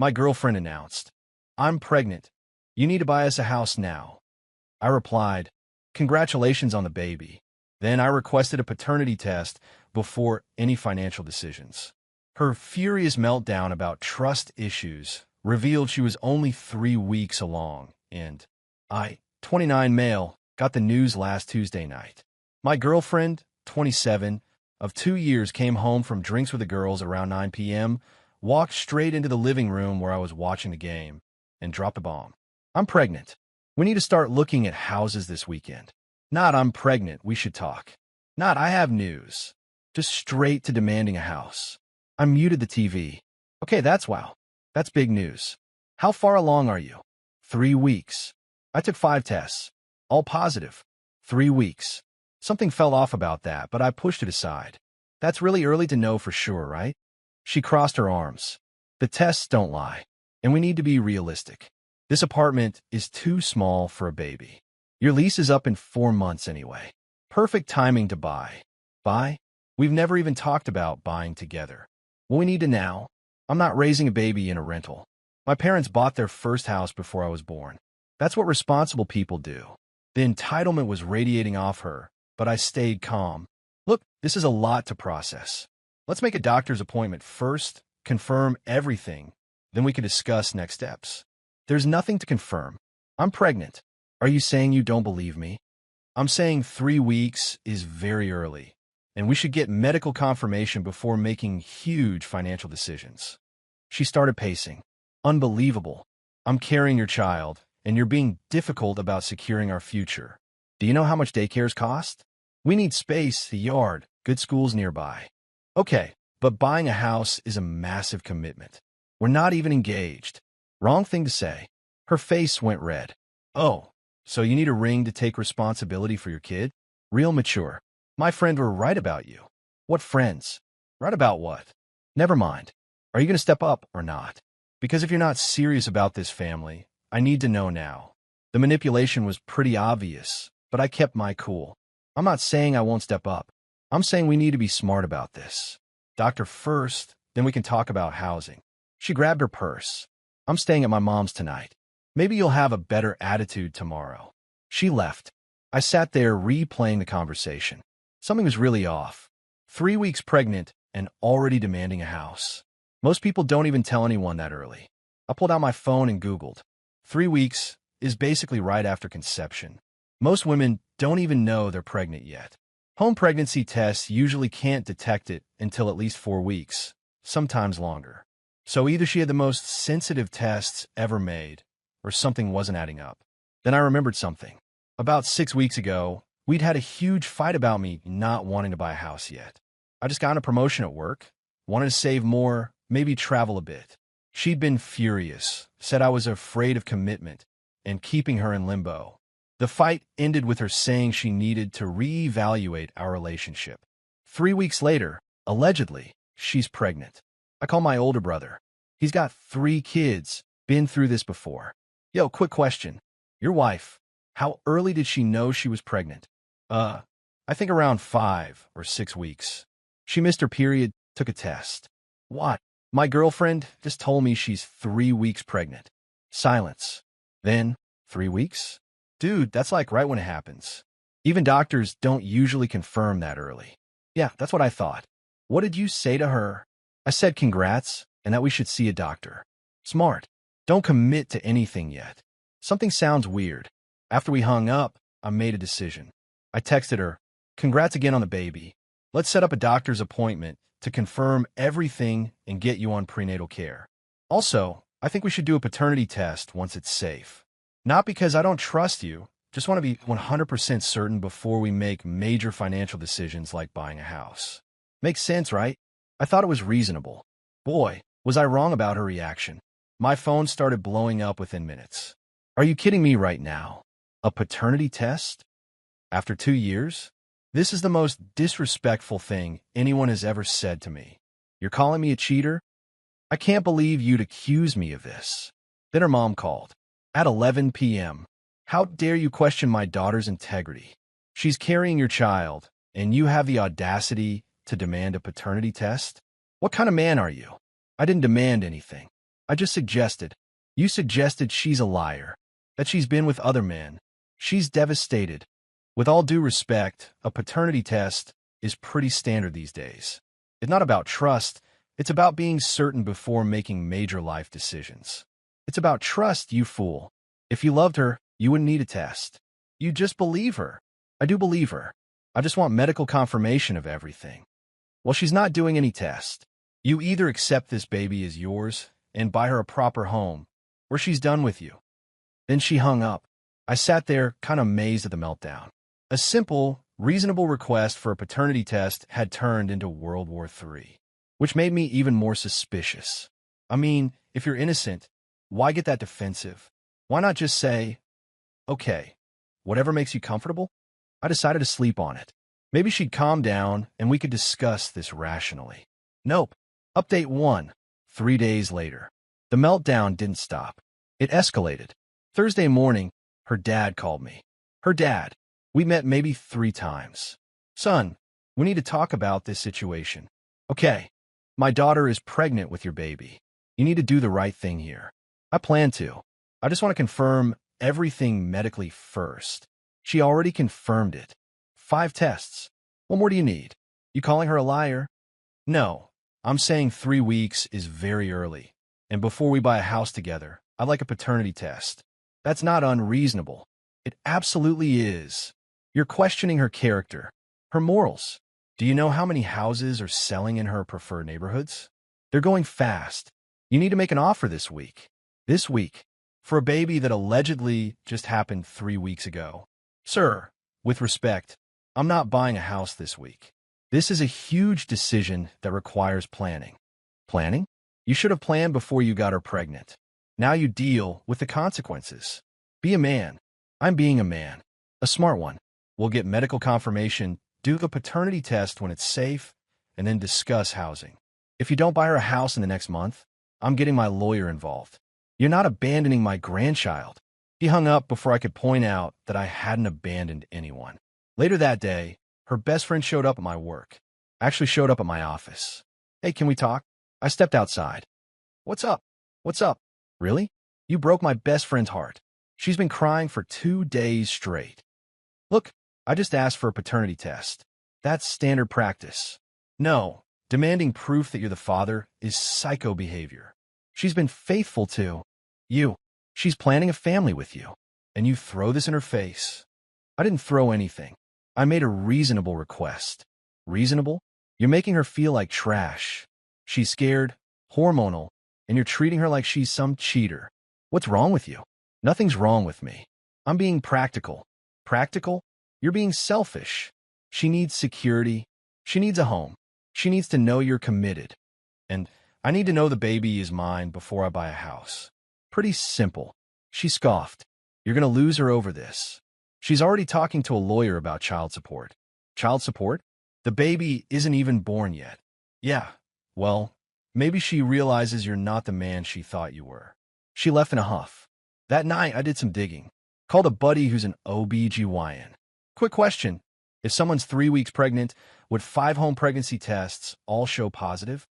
My girlfriend announced, "I'm pregnant. You need to buy us a house now." I replied, "Congratulations on the baby." Then I requested a paternity test before any financial decisions. Her furious meltdown about trust issues revealed she was only 3 weeks along, and I, 29 male, got the news last Tuesday night. My girlfriend, 27, of 2 years, came home from drinks with the girls around 9 p.m., walked straight into the living room where I was watching the game, and dropped a bomb. "I'm pregnant. We need to start looking at houses this weekend." Not "I'm pregnant, we should talk." Not "I have news." Just straight to demanding a house. I muted the TV. "Okay, wow. That's big news. How far along are you?" 3 weeks. I took 5 tests. All positive. 3 weeks. Something fell off about that, but I pushed it aside. "That's really early to know for sure, right?" She crossed her arms. "The tests don't lie, and we need to be realistic. This apartment is too small for a baby. Your lease is up in 4 months anyway. Perfect timing to buy." Buy? We've never even talked about buying together. What we need to now? I'm not raising a baby in a rental. My parents bought their first house before I was born. That's what responsible people do. The entitlement was radiating off her, but I stayed calm. "Look, this is a lot to process. Let's make a doctor's appointment first, confirm everything, then we can discuss next steps." "There's nothing to confirm. I'm pregnant." "Are you saying you don't believe me?" "I'm saying 3 weeks is very early, and we should get medical confirmation before making huge financial decisions." She started pacing. "Unbelievable. I'm carrying your child, and you're being difficult about securing our future. Do you know how much daycares cost? We need space, a yard, good schools nearby." "Okay, but buying a house is a massive commitment. We're not even engaged." "Wrong thing to say." Her face went red. "Oh, so you need a ring to take responsibility for your kid? Real mature. My friend were right about you." "What friends?" "Right about what?" "Never mind. Are you going to step up or not? Because if you're not serious about this family, I need to know now." The manipulation was pretty obvious, but I kept my cool. "I'm not saying I won't step up. I'm saying we need to be smart about this. Doctor first, then we can talk about housing." She grabbed her purse. "I'm staying at my mom's tonight. Maybe you'll have a better attitude tomorrow." She left. I sat there replaying the conversation. Something was really off. 3 weeks pregnant and already demanding a house. Most people don't even tell anyone that early. I pulled out my phone and Googled. 3 weeks is basically right after conception. Most women don't even know they're pregnant yet. Home pregnancy tests usually can't detect it until at least 4 weeks, sometimes longer. So either she had the most sensitive tests ever made, or something wasn't adding up. Then I remembered something. About 6 weeks ago, we'd had a huge fight about me not wanting to buy a house yet. I just got a promotion at work, wanted to save more, maybe travel a bit. She'd been furious, said I was afraid of commitment, and keeping her in limbo. The fight ended with her saying she needed to reevaluate our relationship. 3 weeks later, allegedly, she's pregnant. I call my older brother. He's got 3 kids, been through this before. "Yo, quick question. Your wife, how early did she know she was pregnant?" I think around 5 or 6 weeks. She missed her period, took a test." "What?" "My girlfriend just told me she's 3 weeks pregnant." Silence. Then, 3 weeks? Dude, that's like right when it happens. Even doctors don't usually confirm that early. "Yeah, that's what I thought." "What did you say to her?" "I said congrats, and that we should see a doctor." Smart. Don't commit to anything yet. Something sounds weird. After we hung up, I made a decision. I texted her, "Congrats again on the baby. Let's set up a doctor's appointment to confirm everything and get you on prenatal care. Also, I think we should do a paternity test once it's safe. Not because I don't trust you, just want to be 100% certain before we make major financial decisions like buying a house." Makes sense, right? I thought it was reasonable. Boy, was I wrong about her reaction. My phone started blowing up within minutes. "Are you kidding me right now? A paternity test? After 2 years? This is the most disrespectful thing anyone has ever said to me. You're calling me a cheater? I can't believe you'd accuse me of this." Then her mom called. At 11 p.m. "How dare you question my daughter's integrity? She's carrying your child, and you have the audacity to demand a paternity test? What kind of man are you?" "I didn't demand anything. I just suggested. You suggested she's a liar, that she's been with other men. She's devastated. With all due respect, a paternity test is pretty standard these days. It's not about trust, it's about being certain before making major life decisions. It's about trust, you fool. If you loved her, you wouldn't need a test. You just believe her. I do believe her. I just want medical confirmation of everything. Well, she's not doing any test. You either accept this baby as yours and buy her a proper home, or she's done with you. Then she hung up. I sat there, kind of amazed at the meltdown. A simple, reasonable request for a paternity test had turned into World War III, which made me even more suspicious. I mean, if you're innocent, why get that defensive? Why not just say, okay, whatever makes you comfortable? I decided to sleep on it. Maybe she'd calm down and we could discuss this rationally. Nope. Update 1. 3 days later. The meltdown didn't stop. It escalated. Thursday morning, her dad called me. Her dad. We met maybe 3 times. Son, we need to talk about this situation. Okay. My daughter is pregnant with your baby. You need to do the right thing here. I plan to. I just want to confirm everything medically first. She already confirmed it. 5 tests. What more do you need? You calling her a liar? No. I'm saying 3 weeks is very early. And before we buy a house together, I'd like a paternity test. That's not unreasonable. It absolutely is. You're questioning her character, her morals. Do you know how many houses are selling in her preferred neighborhoods? They're going fast. You need to make an offer this week. This week. For a baby that allegedly just happened 3 weeks ago. Sir, with respect, I'm not buying a house this week. This is a huge decision that requires planning. Planning? You should have planned before you got her pregnant. Now you deal with the consequences. Be a man. I'm being a man. A smart one. We'll get medical confirmation, do the paternity test when it's safe, and then discuss housing. If you don't buy her a house in the next month, I'm getting my lawyer involved. You're not abandoning my grandchild. He hung up before I could point out that I hadn't abandoned anyone. Later that day, her best friend showed up at my work. Actually showed up at my office. Hey, can we talk? I stepped outside. What's up? What's up? Really? You broke my best friend's heart. She's been crying for 2 days straight. Look, I just asked for a paternity test. That's standard practice. No, demanding proof that you're the father is psycho behavior. She's been faithful to you. She's planning a family with you. And you throw this in her face. I didn't throw anything. I made a reasonable request. Reasonable? You're making her feel like trash. She's scared, hormonal, and you're treating her like she's some cheater. What's wrong with you? Nothing's wrong with me. I'm being practical. Practical? You're being selfish. She needs security. She needs a home. She needs to know you're committed. And I need to know the baby is mine before I buy a house. Pretty simple. She scoffed. You're going to lose her over this. She's already talking to a lawyer about child support. Child support? The baby isn't even born yet. Yeah, well, maybe she realizes you're not the man she thought you were. She left in a huff. That night, I did some digging. Called a buddy who's an OB-GYN. Quick question. If someone's 3 weeks pregnant, would 5 home pregnancy tests all show positive?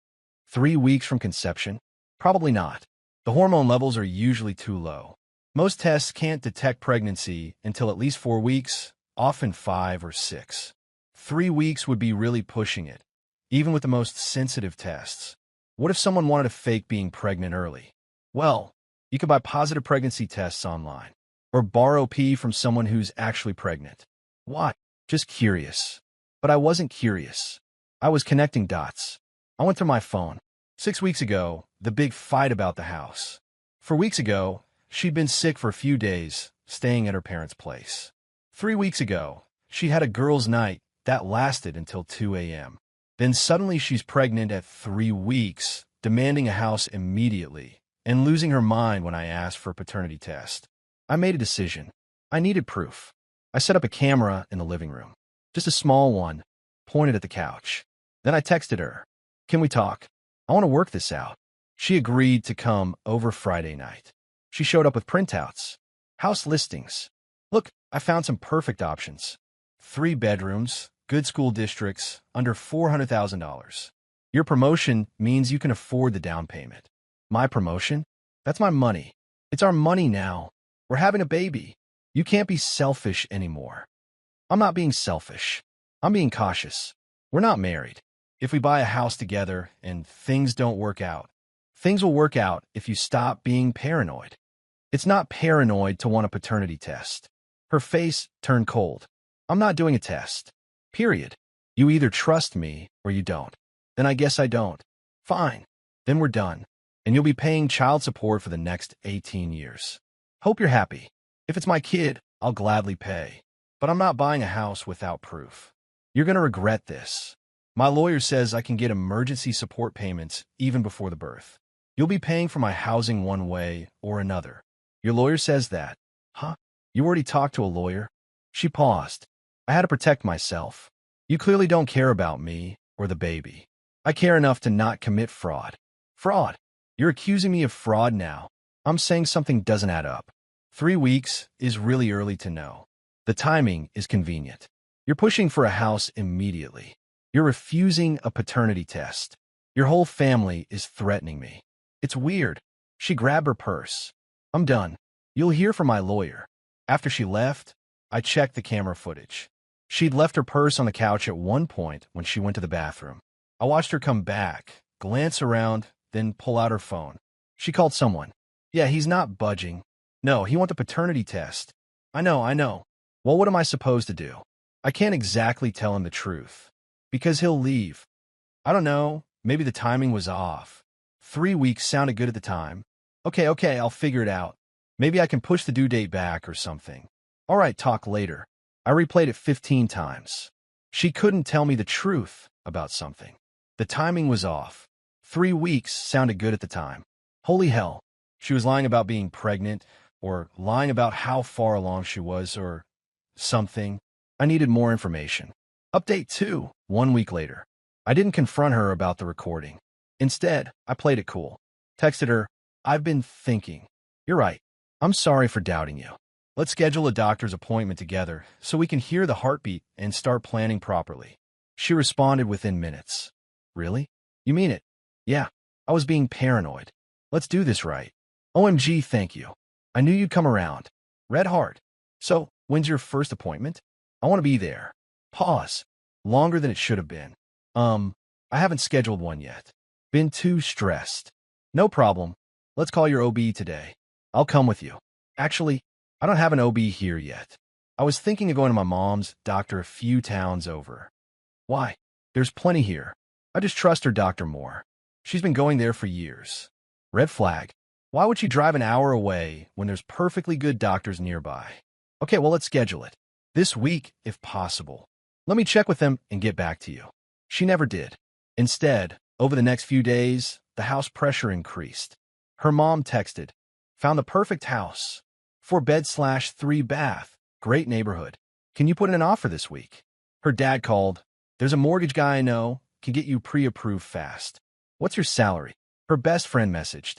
3 weeks from conception? Probably not. The hormone levels are usually too low. Most tests can't detect pregnancy until at least 4 weeks, often 5 or 6. 3 weeks would be really pushing it, even with the most sensitive tests. What if someone wanted to fake being pregnant early? Well, you could buy positive pregnancy tests online, or borrow pee from someone who's actually pregnant. Why? Just curious. But I wasn't curious. I was connecting dots. I went through my phone. 6 weeks ago, the big fight about the house. 4 weeks ago, she'd been sick for a few days, staying at her parents' place. 3 weeks ago, she had a girls' night that lasted until 2 a.m. Then suddenly she's pregnant at 3 weeks, demanding a house immediately, and losing her mind when I asked for a paternity test. I made a decision. I needed proof. I set up a camera in the living room. Just a small one, pointed at the couch. Then I texted her. Can we talk? I want to work this out. She agreed to come over Friday night. She showed up with printouts. House listings. Look, I found some perfect options. 3 bedrooms, good school districts, under $400,000. Your promotion means you can afford the down payment. My promotion? That's my money. It's our money now. We're having a baby. You can't be selfish anymore. I'm not being selfish. I'm being cautious. We're not married. If we buy a house together and things don't work out, things will work out if you stop being paranoid. It's not paranoid to want a paternity test. Her face turned cold. I'm not doing a test. Period. You either trust me or you don't. Then I guess I don't. Fine. Then we're done. And you'll be paying child support for the next 18 years. Hope you're happy. If it's my kid, I'll gladly pay. But I'm not buying a house without proof. You're going to regret this. My lawyer says I can get emergency support payments even before the birth. You'll be paying for my housing one way or another. Your lawyer says that. Huh? You already talked to a lawyer? She paused. I had to protect myself. You clearly don't care about me or the baby. I care enough to not commit fraud. Fraud? You're accusing me of fraud now. I'm saying something doesn't add up. 3 weeks is really early to know. The timing is convenient. You're pushing for a house immediately. You're refusing a paternity test. Your whole family is threatening me. It's weird. She grabbed her purse. I'm done. You'll hear from my lawyer. After she left, I checked the camera footage. She'd left her purse on the couch at one point when she went to the bathroom. I watched her come back, glance around, then pull out her phone. She called someone. Yeah, he's not budging. No, he wants a paternity test. I know. Well, what am I supposed to do? I can't exactly tell him the truth. Because he'll leave. I don't know. Maybe the timing was off. 3 weeks sounded good at the time. Okay, I'll figure it out. Maybe I can push the due date back or something. All right, talk later. I replayed it 15 times. She couldn't tell me the truth about something. The timing was off. 3 weeks sounded good at the time. Holy hell. She was lying about being pregnant, or lying about how far along she was, or something. I needed more information. Update 2, 1 week later. I didn't confront her about the recording. Instead, I played it cool. Texted her, I've been thinking. You're right. I'm sorry for doubting you. Let's schedule a doctor's appointment together so we can hear the heartbeat and start planning properly. She responded within minutes. Really? You mean it? Yeah. I was being paranoid. Let's do this right. OMG, thank you. I knew you'd come around. Red heart. So, when's your first appointment? I want to be there. Pause. Longer than it should have been. I haven't scheduled one yet. Been too stressed. No problem. Let's call your OB today. I'll come with you. Actually, I don't have an OB here yet. I was thinking of going to my mom's doctor a few towns over. Why? There's plenty here. I just trust her doctor more. She's been going there for years. Red flag. Why would she drive an hour away when there's perfectly good doctors nearby? Okay, well, let's schedule it. This week, if possible. Let me check with them and get back to you. She never did. Instead, over the next few days, the house pressure increased. Her mom texted, found the perfect house. 4-bed/3 bath. Great neighborhood. Can you put in an offer this week? Her dad called. There's a mortgage guy I know. Can get you pre-approved fast. What's your salary? Her best friend messaged.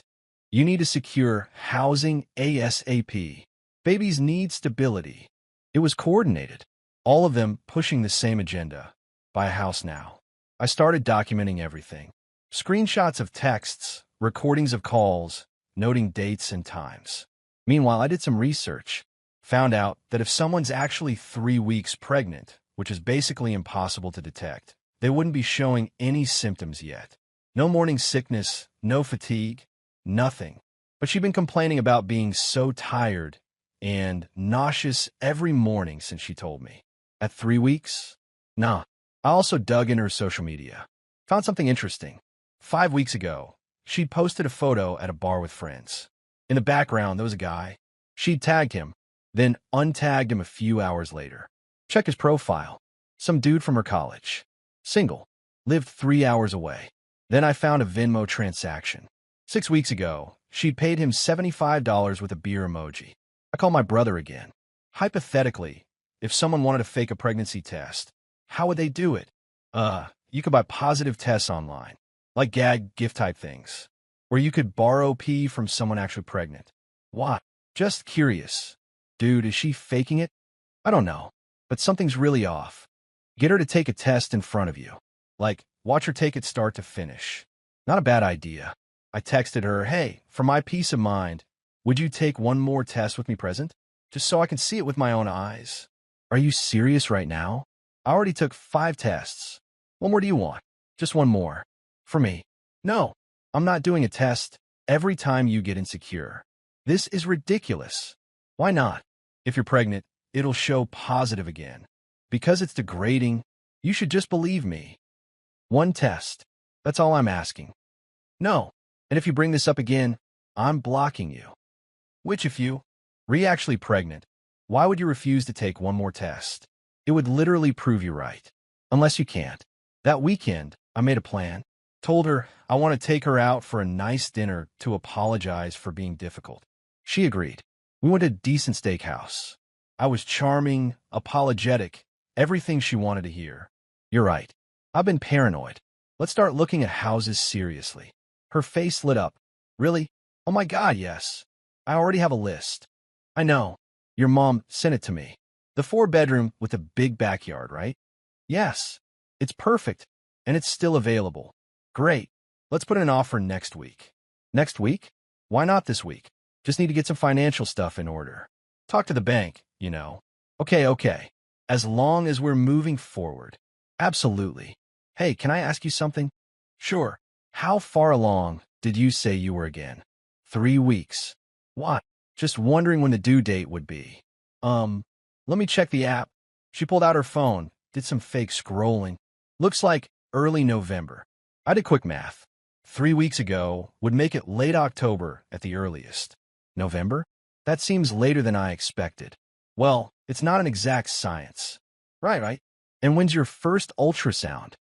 You need to secure housing ASAP. Babies need stability. It was coordinated. All of them pushing the same agenda. Buy a house now. I started documenting everything. Screenshots of texts, recordings of calls, noting dates and times. Meanwhile, I did some research. Found out that if someone's actually 3 weeks pregnant, which is basically impossible to detect, they wouldn't be showing any symptoms yet. No morning sickness, no fatigue, nothing. But she'd been complaining about being so tired and nauseous every morning since she told me. At 3 weeks? Nah. I also dug into her social media. Found something interesting. 5 weeks ago, she'd posted a photo at a bar with friends. In the background, there was a guy. She'd tagged him, then untagged him a few hours later. Checked his profile. Some dude from her college. Single. Lived 3 hours away. Then I found a Venmo transaction. 6 weeks ago, she'd paid him $75 with a beer emoji. I called my brother again. Hypothetically, if someone wanted to fake a pregnancy test, how would they do it? You could buy positive tests online, like gag gift type things. Or you could borrow pee from someone actually pregnant. Why? Just curious. Dude, is she faking it? I don't know, but something's really off. Get her to take a test in front of you. Like, watch her take it start to finish. Not a bad idea. I texted her, hey, for my peace of mind, would you take one more test with me present? Just so I can see it with my own eyes. Are you serious right now? I already took 5 tests. What more do you want? Just one more. For me. No, I'm not doing a test every time you get insecure. This is ridiculous. Why not? If you're pregnant, it'll show positive again. Because it's degrading, you should just believe me. One test. That's all I'm asking. No. And if you bring this up again, I'm blocking you. Which if you actually pregnant, why would you refuse to take one more test? It would literally prove you right. Unless you can't. That weekend, I made a plan. Told her I want to take her out for a nice dinner to apologize for being difficult. She agreed. We went to a decent steakhouse. I was charming, apologetic, everything she wanted to hear. You're right. I've been paranoid. Let's start looking at houses seriously. Her face lit up. Really? Oh my God, yes. I already have a list. I know. Your mom sent it to me. The 4-bedroom with a big backyard, right? Yes. It's perfect, and it's still available. Great. Let's put in an offer next week. Next week? Why not this week? Just need to get some financial stuff in order. Talk to the bank, you know. Okay. As long as we're moving forward. Absolutely. Hey, can I ask you something? Sure. How far along did you say you were again? 3 weeks. What? Just wondering when the due date would be. Let me check the app. She pulled out her phone, did some fake scrolling. Looks like early November. I did quick math. 3 weeks ago would make it late October at the earliest. November? That seems later than I expected. Well, it's not an exact science. Right. And when's your first ultrasound?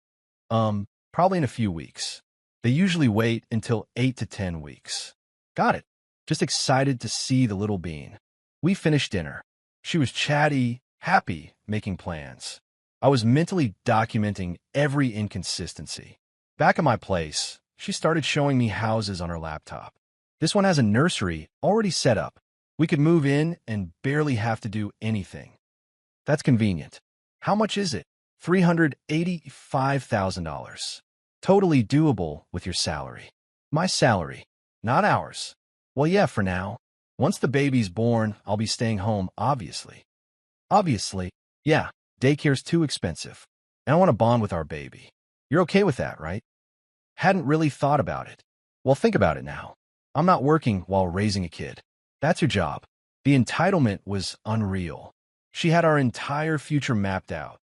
Probably in a few weeks. They usually wait until 8 to 10 weeks. Got it. Just excited to see the little bean. We finished dinner. She was chatty, happy, making plans. I was mentally documenting every inconsistency. Back at my place, she started showing me houses on her laptop. This one has a nursery already set up. We could move in and barely have to do anything. That's convenient. How much is it? $385,000. Totally doable with your salary. My salary, not ours. Well, yeah, for now. Once the baby's born, I'll be staying home, obviously. Obviously, yeah, daycare's too expensive. And I want to bond with our baby. You're okay with that, right? Hadn't really thought about it. Well, think about it now. I'm not working while raising a kid. That's your job. The entitlement was unreal. She had our entire future mapped out.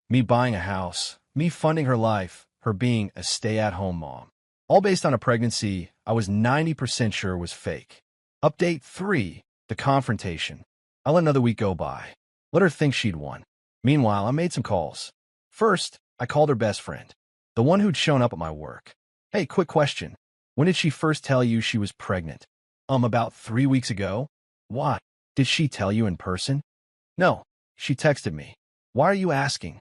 Me buying a house, me funding her life, her being a stay-at-home mom. All based on a pregnancy I was 90% sure was fake. Update 3, the confrontation. I let another week go by. Let her think she'd won. Meanwhile, I made some calls. First, I called her best friend, the one who'd shown up at my work. Hey, quick question. When did she first tell you she was pregnant? About 3 weeks ago. Why? Did she tell you in person? No, she texted me. Why are you asking?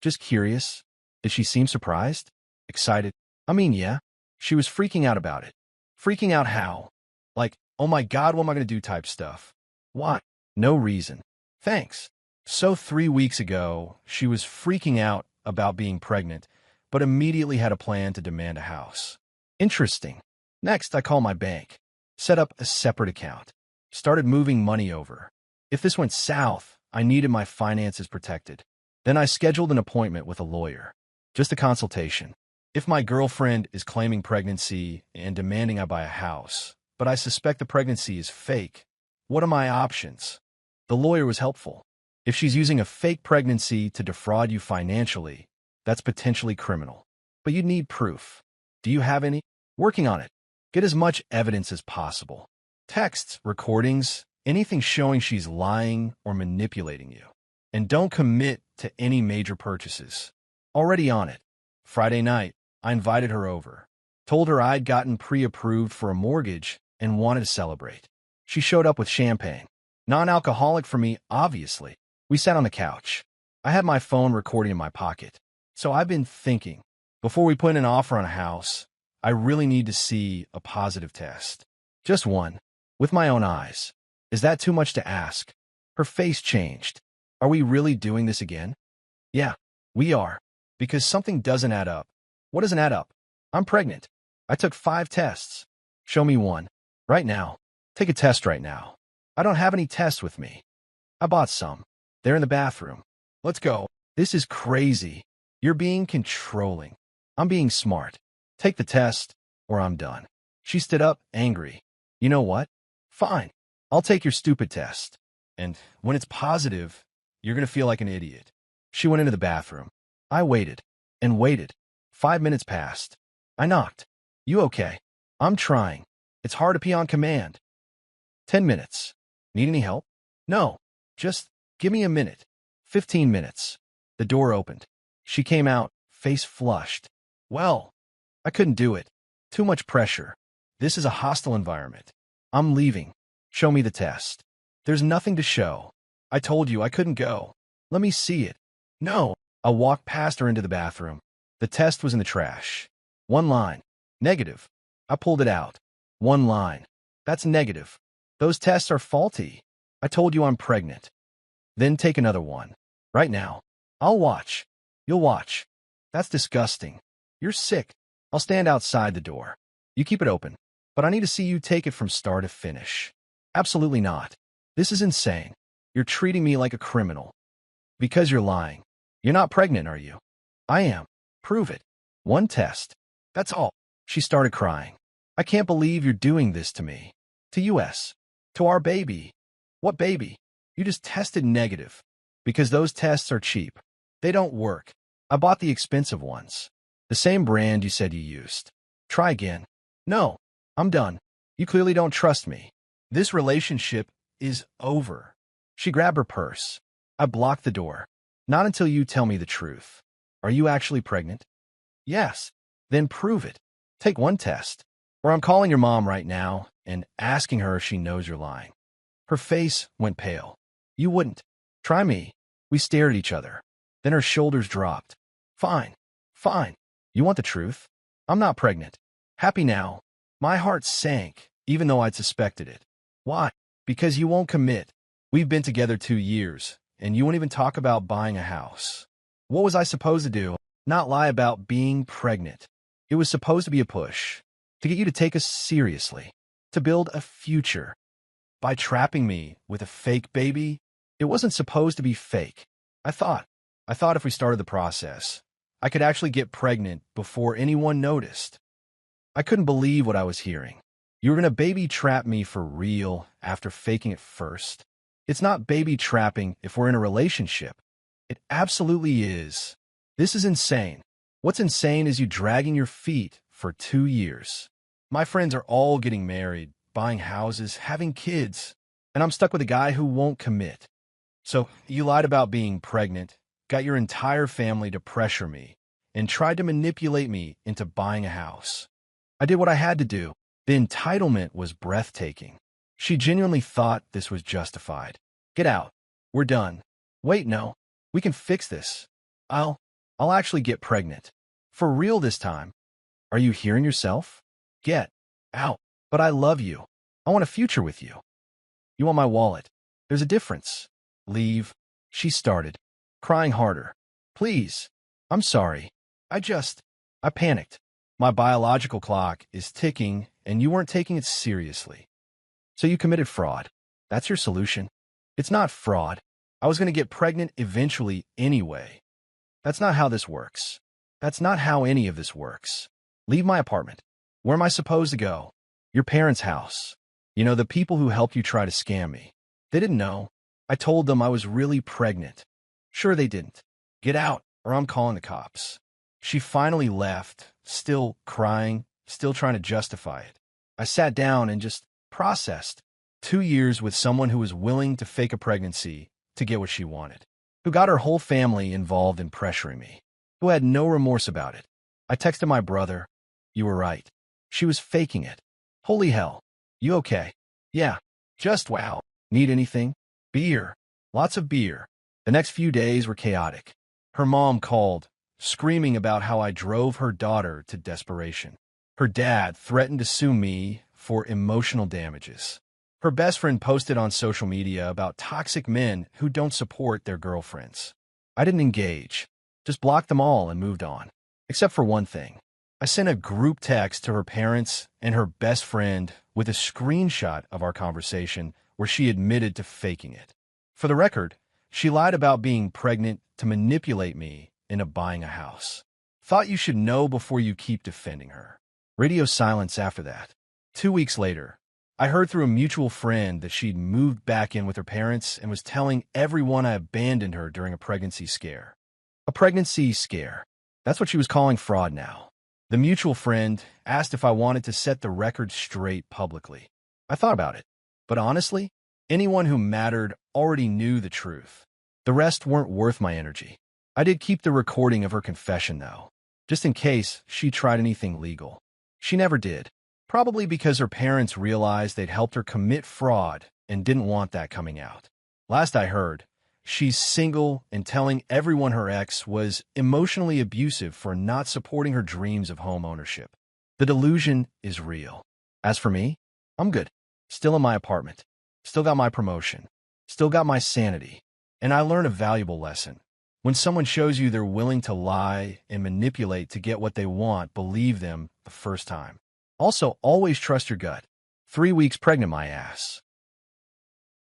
Just curious. Did she seem surprised? Excited? Yeah. She was freaking out about it. Freaking out how? Like, oh my God, what am I going to do type stuff. Why? No reason. Thanks. So 3 weeks ago, she was freaking out about being pregnant, but immediately had a plan to demand a house. Interesting. Next, I call my bank. Set up a separate account. Started moving money over. If this went south, I needed my finances protected. Then I scheduled an appointment with a lawyer. Just a consultation. If my girlfriend is claiming pregnancy and demanding I buy a house, but I suspect the pregnancy is fake, what are my options? The lawyer was helpful. If she's using a fake pregnancy to defraud you financially, that's potentially criminal. But you'd need proof. Do you have any? Working on it. Get as much evidence as possible. Texts, recordings, anything showing she's lying or manipulating you. And don't commit to any major purchases. Already on it. Friday night, I invited her over. Told her I'd gotten pre-approved for a mortgage and wanted to celebrate. She showed up with champagne. Non-alcoholic for me, obviously. We sat on the couch. I had my phone recording in my pocket. So I've been thinking, before we put in an offer on a house, I really need to see a positive test. Just one. With my own eyes. Is that too much to ask? Her face changed. Are we really doing this again? Yeah, we are. Because something doesn't add up. What doesn't add up? I'm pregnant. I took 5 tests. Show me one. Right now. Take a test right now. I don't have any tests with me. I bought some. They're in the bathroom. Let's go. This is crazy. You're being controlling. I'm being smart. Take the test, or I'm done. She stood up, angry. You know what? Fine. I'll take your stupid test. And when it's positive, you're going to feel like an idiot. She went into the bathroom. I waited and waited. 5 minutes passed. I knocked. You okay? I'm trying. It's hard to pee on command. 10 minutes. Need any help? No. Just give me a minute. 15 minutes. The door opened. She came out, face flushed. Well, I couldn't do it. Too much pressure. This is a hostile environment. I'm leaving. Show me the test. There's nothing to show. I told you I couldn't go. Let me see it. No. I walked past her into the bathroom. The test was in the trash. One line. Negative. I pulled it out. One line. That's negative. Those tests are faulty. I told you I'm pregnant. Then take another one. Right now. I'll watch. You'll watch. That's disgusting. You're sick. I'll stand outside the door. You keep it open. But I need to see you take it from start to finish. Absolutely not. This is insane. You're treating me like a criminal. Because you're lying. You're not pregnant, are you? I am. Prove it. One test. That's all. She started crying. I can't believe you're doing this to me. To us. To our baby. What baby? You just tested negative. Because those tests are cheap. They don't work. I bought the expensive ones. The same brand you said you used. Try again. No. I'm done. You clearly don't trust me. This relationship is over. She grabbed her purse. I blocked the door. Not until you tell me the truth. Are you actually pregnant? Yes. Then prove it. Take one test. Or I'm calling your mom right now and asking her if she knows you're lying. Her face went pale. You wouldn't. Try me. We stared at each other. Then her shoulders dropped. Fine. Fine. You want the truth? I'm not pregnant. Happy now. My heart sank, even though I'd suspected it. Why? Because you won't commit. We've been together 2 years, and you won't even talk about buying a house. What was I supposed to do? Not lie about being pregnant. It was supposed to be a push. To get you to take us seriously. To build a future. By trapping me with a fake baby, it wasn't supposed to be fake. I thought if we started the process, I could actually get pregnant before anyone noticed. I couldn't believe what I was hearing. You were going to baby trap me for real after faking it first. It's not baby trapping if we're in a relationship. It absolutely is. This is insane. What's insane is you dragging your feet for 2 years. My friends are all getting married, buying houses, having kids, and I'm stuck with a guy who won't commit. So you lied about being pregnant, got your entire family to pressure me, and tried to manipulate me into buying a house. I did what I had to do. The entitlement was breathtaking. She genuinely thought this was justified. Get out. We're done. Wait, no. We can fix this. I'll actually get pregnant. For real this time. Are you hearing yourself? Get out. But I love you. I want a future with you. You want my wallet. There's a difference. Leave. She started, crying harder. Please. I'm sorry. I panicked. My biological clock is ticking, and you weren't taking it seriously. So you committed fraud. That's your solution. It's not fraud. I was going to get pregnant eventually anyway. That's not how this works. That's not how any of this works. Leave my apartment. Where am I supposed to go? Your parents' house. You know, the people who helped you try to scam me. They didn't know. I told them I was really pregnant. Sure they didn't. Get out, or I'm calling the cops. She finally left, still crying, still trying to justify it. I sat down and just processed. 2 years with someone who was willing to fake a pregnancy to get what she wanted, who got her whole family involved in pressuring me, who had no remorse about it. I texted my brother. You were right. She was faking it. Holy hell. You okay? Yeah. Just wow. Need anything? Beer. Lots of beer. The next few days were chaotic. Her mom called, screaming about how I drove her daughter to desperation. Her dad threatened to sue me for emotional damages. Her best friend posted on social media about toxic men who don't support their girlfriends. I didn't engage, just blocked them all and moved on. Except for one thing. I sent a group text to her parents and her best friend with a screenshot of our conversation where she admitted to faking it. For the record, she lied about being pregnant to manipulate me into buying a house. Thought you should know before you keep defending her. Radio silence after that. 2 weeks later, I heard through a mutual friend that she'd moved back in with her parents and was telling everyone I abandoned her during a pregnancy scare. A pregnancy scare. That's what she was calling fraud now. The mutual friend asked if I wanted to set the record straight publicly. I thought about it, but honestly, anyone who mattered already knew the truth. The rest weren't worth my energy. I did keep the recording of her confession, though, just in case she tried anything legal. She never did, probably because her parents realized they'd helped her commit fraud and didn't want that coming out. Last I heard, she's single and telling everyone her ex was emotionally abusive for not supporting her dreams of home ownership. The delusion is real. As for me, I'm good. Still in my apartment. Still got my promotion. Still got my sanity. And I learned a valuable lesson. When someone shows you they're willing to lie and manipulate to get what they want, believe them the first time. Also, always trust your gut. 3 weeks pregnant, my ass.